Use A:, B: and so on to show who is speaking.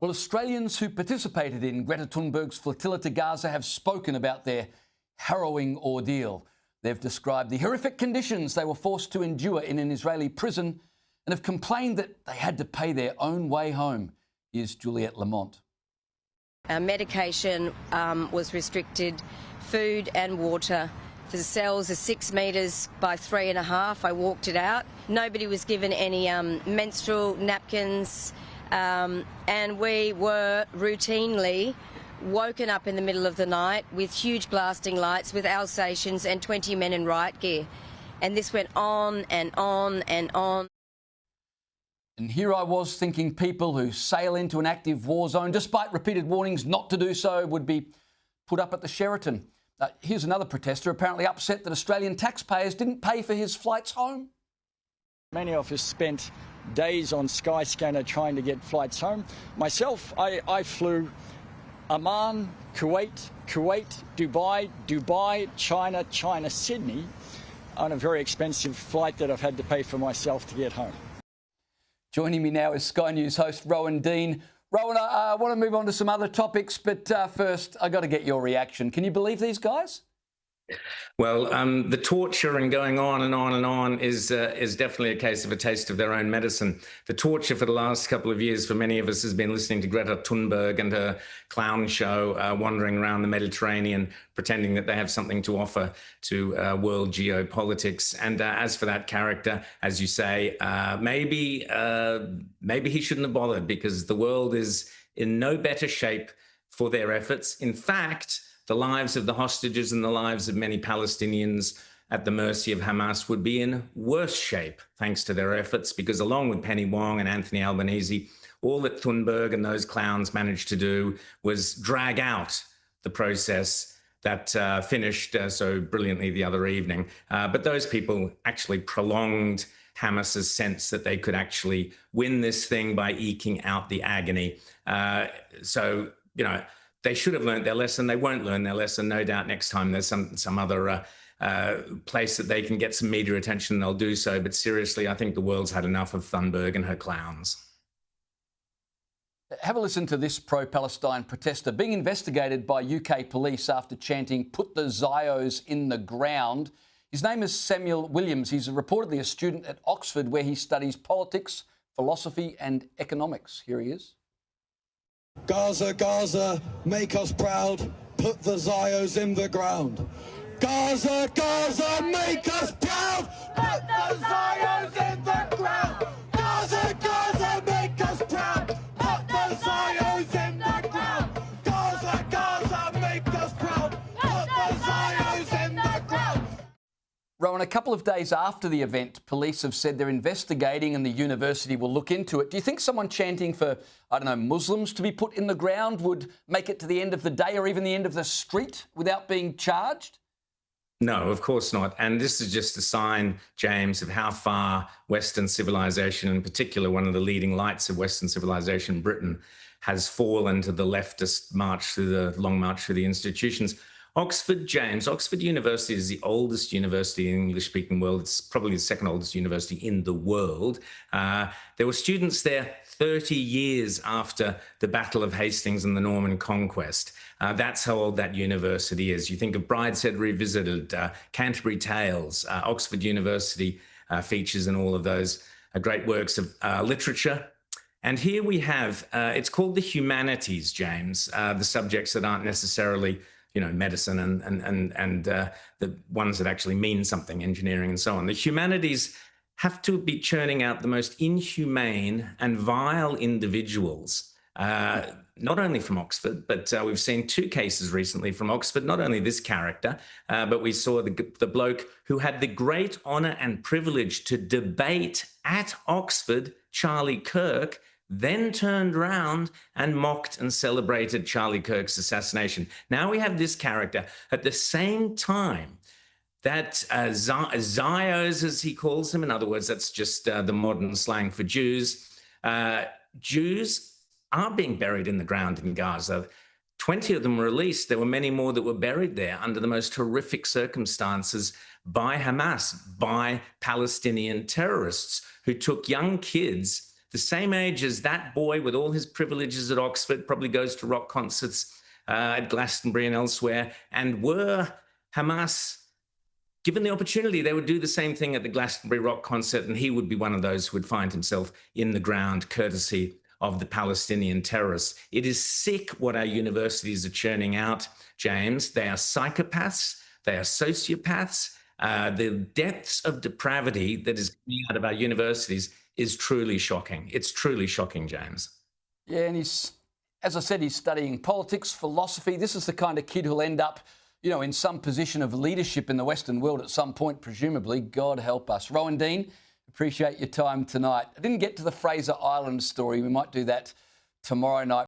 A: Well, Australians who participated in Greta Thunberg's flotilla to Gaza have spoken about their harrowing ordeal. They've described the horrific conditions they were forced to endure in an Israeli prison and have complained that they had to pay their own way home. Here's Juliette Lamont.
B: Our medication was restricted, food and water. The cells are 6 metres by 3.5. I walked it out. Nobody was given any menstrual napkins. And we were routinely woken up in the middle of the night with huge blasting lights, with Alsatians and 20 men in riot gear. And this went on and on and on.
A: And here I was thinking people who sail into an active war zone, despite repeated warnings not to do so, would be put up at the Sheraton. Here's another protester apparently upset that Australian taxpayers didn't pay for his flights home.
C: Many of us spent days on Skyscanner trying to get flights home. Myself, I flew Amman, Kuwait, Dubai, China, Sydney on a very expensive flight that I've had to pay for myself to get home.
A: Joining me now is Sky News host Rowan Dean. Rowan, I want to move on to some other topics, but first I got to get your reaction. Can you believe these guys?
D: Well, the torture and going on and on and on is definitely a case of a taste of their own medicine. The torture for the last couple of years for many of us has been listening to Greta Thunberg and her clown show, wandering around the Mediterranean, pretending that they have something to offer to world geopolitics. And as for that character, as you say, maybe he shouldn't have bothered, because the world is in no better shape for their efforts. In fact, the lives of the hostages and the lives of many Palestinians at the mercy of Hamas would be in worse shape thanks to their efforts, because along with Penny Wong and Anthony Albanese, all that Thunberg and those clowns managed to do was drag out the process that finished so brilliantly the other evening. But those people actually prolonged Hamas's sense that they could actually win this thing by eking out the agony. They should have learned their lesson. They won't learn their lesson. No doubt next time there's some other place that they can get some media attention, they'll do so. But seriously, I think the world's had enough of Thunberg and her clowns.
A: Have a listen to this pro-Palestine protester being investigated by UK police after chanting, "Put the Zios in the ground." His name is Samuel Williams. He's reportedly a student at Oxford, where he studies politics, philosophy and economics. Here he is.
E: Gaza, Gaza, make us proud, put the Zios in the ground. Gaza, Gaza, make us proud, put the Zios in the ground. Gaza, Gaza, make us proud, put the Zios in the ground. Gaza, Gaza, make us proud, put the Zios in the ground.
A: Rowan, a couple of days after the event, police have said they're investigating and the university will look into it. Do you think someone chanting for, Muslims to be put in the ground would make it to the end of the day or even the end of the street without being charged?
D: No, of course not. And this is just a sign, James, of how far Western civilization, in particular one of the leading lights of Western civilization, Britain, has fallen to the leftist long march through the institutions. Oxford University is the oldest university in the English-speaking world. It's probably the second oldest university in the world. There were students there 30 years after the Battle of Hastings and the Norman Conquest. That's how old that university is. You think of Brideshead Revisited, Canterbury Tales, Oxford University features in all of those great works of literature. And here we have, it's called the humanities, James, the subjects that aren't necessarily medicine and the ones that actually mean something, engineering and so on. The humanities have to be churning out the most inhumane and vile individuals, not only from Oxford, but we've seen 2 cases recently from Oxford, not only this character, but we saw the bloke who had the great honour and privilege to debate at Oxford, Charlie Kirk, then turned round and mocked and celebrated Charlie Kirk's assassination. Now we have this character at the same time that Zios, as he calls them, in other words, that's just the modern slang for Jews. Jews are being buried in the ground in Gaza. 20 of them were released. There were many more that were buried there under the most horrific circumstances by Hamas, by Palestinian terrorists who took young kids the same age as that boy with all his privileges at Oxford, probably goes to rock concerts at Glastonbury and elsewhere. And were Hamas given the opportunity, they would do the same thing at the Glastonbury rock concert, and he would be one of those who would find himself in the ground courtesy of the Palestinian terrorists. It is sick what our universities are churning out, James. They are psychopaths. They are sociopaths. The depths of depravity that is coming out of our universities is truly shocking. It's truly shocking, James.
A: Yeah, and he's, as I said, he's studying politics, philosophy. This is the kind of kid who'll end up, you know, in some position of leadership in the Western world at some point, presumably. God help us. Rowan Dean, appreciate your time tonight. I didn't get to the Fraser Island story. We might do that tomorrow night.